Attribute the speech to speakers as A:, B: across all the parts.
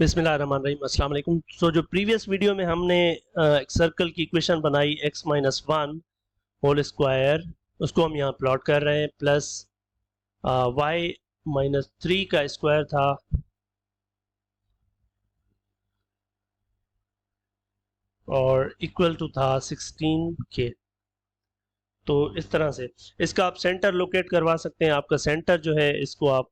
A: बिस्मिल्लाहिर्रहमानिर्रहीम अस्सलाम वालेकुम। जो प्रीवियस वीडियो में हमने एक सर्कल की इक्वेशन बनाई x minus one whole square, उसको हम यहाँ प्लॉट कर रहे हैं, प्लस y माइनस थ्री का स्क्वायर था और इक्वल टू था 16 के। तो इस तरह से इसका आप सेंटर लोकेट करवा सकते हैं। आपका सेंटर जो है इसको आप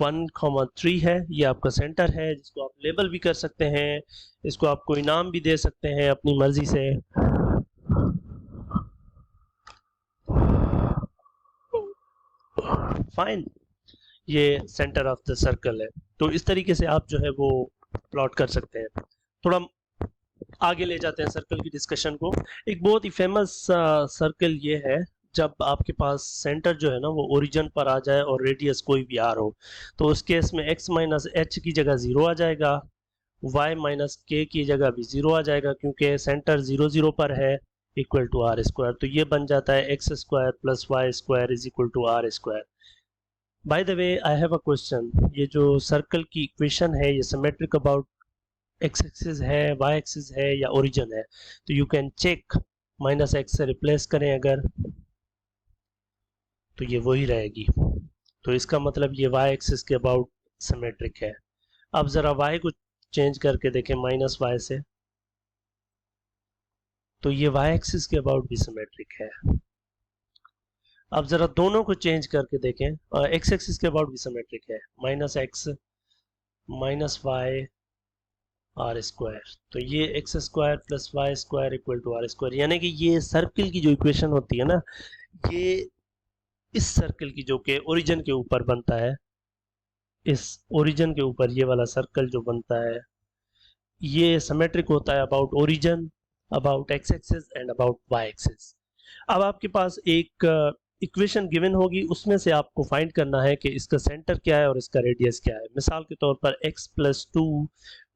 A: 1,3 है, ये आपका सेंटर है, जिसको आप लेबल भी कर सकते हैं, इसको आप कोई नाम भी दे सकते हैं अपनी मर्जी से। फाइन, ये सेंटर ऑफ द सर्कल है। तो इस तरीके से आप जो है वो प्लॉट कर सकते हैं। थोड़ा आगे ले जाते हैं सर्कल की डिस्कशन को। एक बहुत ही फेमस सर्कल ये है जब आपके पास सेंटर जो है ना वो ओरिजिन पर आ जाए और रेडियस कोई भी आर हो, तो उस केस में x माइनस एच की जगह 0 आ जाएगा, y माइनस के की जगह भी 0 आ जाएगा, क्योंकि सेंटर 0 0 पर है, इक्वल टू आर स्क्वायर। तो ये बन जाता है X square plus Y square is equal to R square. By the way, I have a question. ये जो सर्कल की इक्वेशन है ये सिमेट्रिक अबाउट एक्स एक्सिस है, वाई एक्सिस है या ओरिजिन है? तो you can check, minus X से रिप्लेस करें अगर, तो ये वही रहेगी। तो इसका मतलब ये वाई एक्सिस के अबाउट सिमेट्रिक है। अब ज़रा वाई को चेंज करके देखें माइनस वाई से, तो ये वाई एक्सिस के अबाउट भी सिमेट्रिक है। अब ज़रा दोनों को चेंज करके देखें, एक्स एक्सिस के अबाउट भी सिमेट्रिक है, minus X minus Y R square. तो ये X square plus Y square equal to R square, यानी कि ये सर्कल की जो इक्वेशन होती है ना, ये इस सर्कल की जो कि ओरिजिन के ऊपर बनता है, इस ओरिजिन के ऊपर ये वाला सर्कल जो बनता है ये सिमेट्रिक होता है about origin, about X axis and about Y axis. अब आपके पास एक इक्वेशन गिवन होगी, उसमें से आपको फाइंड करना है कि इसका सेंटर क्या है और इसका रेडियस क्या है। मिसाल के तौर पर x plus two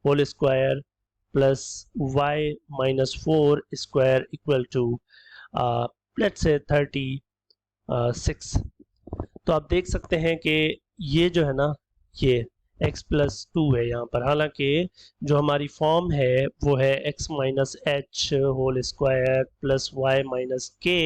A: whole square plus Y minus four square equal to let's say 36। तो आप देख सकते हैं कि ये जो है ना ये x प्लस टू है यहाँ पर, हालांकि जो हमारी फॉर्म है वो है x minus H whole square plus Y minus K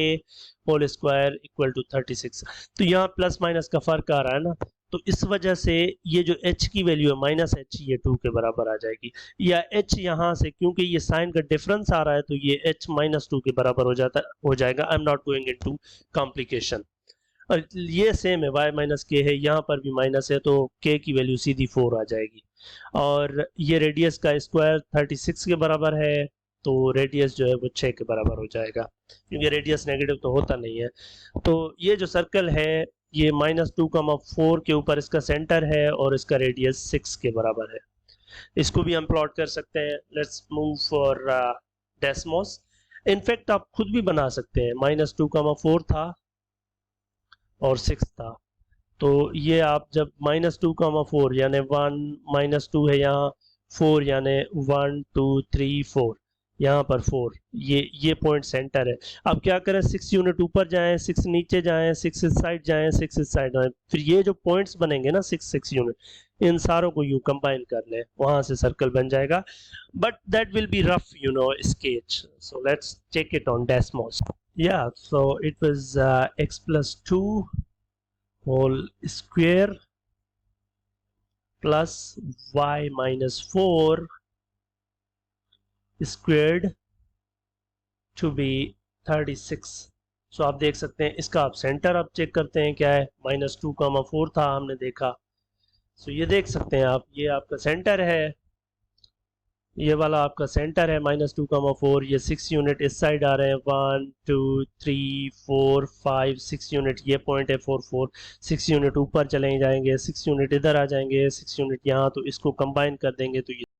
A: whole square equal to 36। तो यहाँ प्लस माइनस का फर्क आ रहा है ना, तो इस वजह से ये जो h की वैल्यू है माइनस एच, ये 2 के बराबर आ जाएगी। या h यहाँ से, क्योंकि ये साइन का डिफरेंस आ रहा है, तो ये h माइनस 2 के बराबर हो जाएगा। I am not going into complication. और ये सेम है, y माइनस के है, यहाँ पर भी माइनस है, तो k की वैल्यू सीधी 4 आ जाएगी। और ये रेडियस का स्क्वायर 36 के बराबर है, तो रेडियस जो है वो 6 के बराबर हो जाएगा, क्योंकि रेडियस नेगेटिव तो होता नहीं है। तो ये जो सर्कल है ये माइनस 2,4 के ऊपर इसका सेंटर है और इसका रेडियस 6 के बराबर है। इसको भी हम प्लॉट कर सकते हैं। Let's move for Desmos. In fact आप खुद भी बना सकते हैं, माइनस 2,4 था और 6 था, तो ये आप जब माइनस 2,4 यानी 1 माइनस 2 है यहाँ, 4 यानी 1 2 3 4, यहाँ पर 4, ये पॉइंट सेंटर है। अब क्या करें, 6 यूनिट ऊपर जाएं, 6 नीचे जाएं, 6 इस साइड जाएं, 6 इस साइड जाएं, फिर ये जो पॉइंट्स बनेंगे ना 6 यूनिट, इन सारों को यू कंबाइन कर लें, वहां से सर्कल बन जाएगा। But that will be rough sketch, so let's check it on Desmos. Yeah, so it was x plus 2 whole square plus y minus 4 squared to be 36. So आप देख सकते हैं, इसका आप सेंटर आप चेक करते हैं क्या है, माइनस 2,4 था हमने देखा। सो ये देख सकते हैं आप, ये आपका सेंटर है, ये वाला आपका सेंटर है माइनस 2,4। ये 6 यूनिट इस साइड आ रहे हैं, 1 2 3 4 5 6 यूनिट, ये पॉइंट है 4 4। 6 यूनिट ऊपर चले जाएंगे, 6 यूनिट इधर आ जाएंगे, 6 यूनिट यहाँ, तो इसको कंबाइन कर देंगे तो ये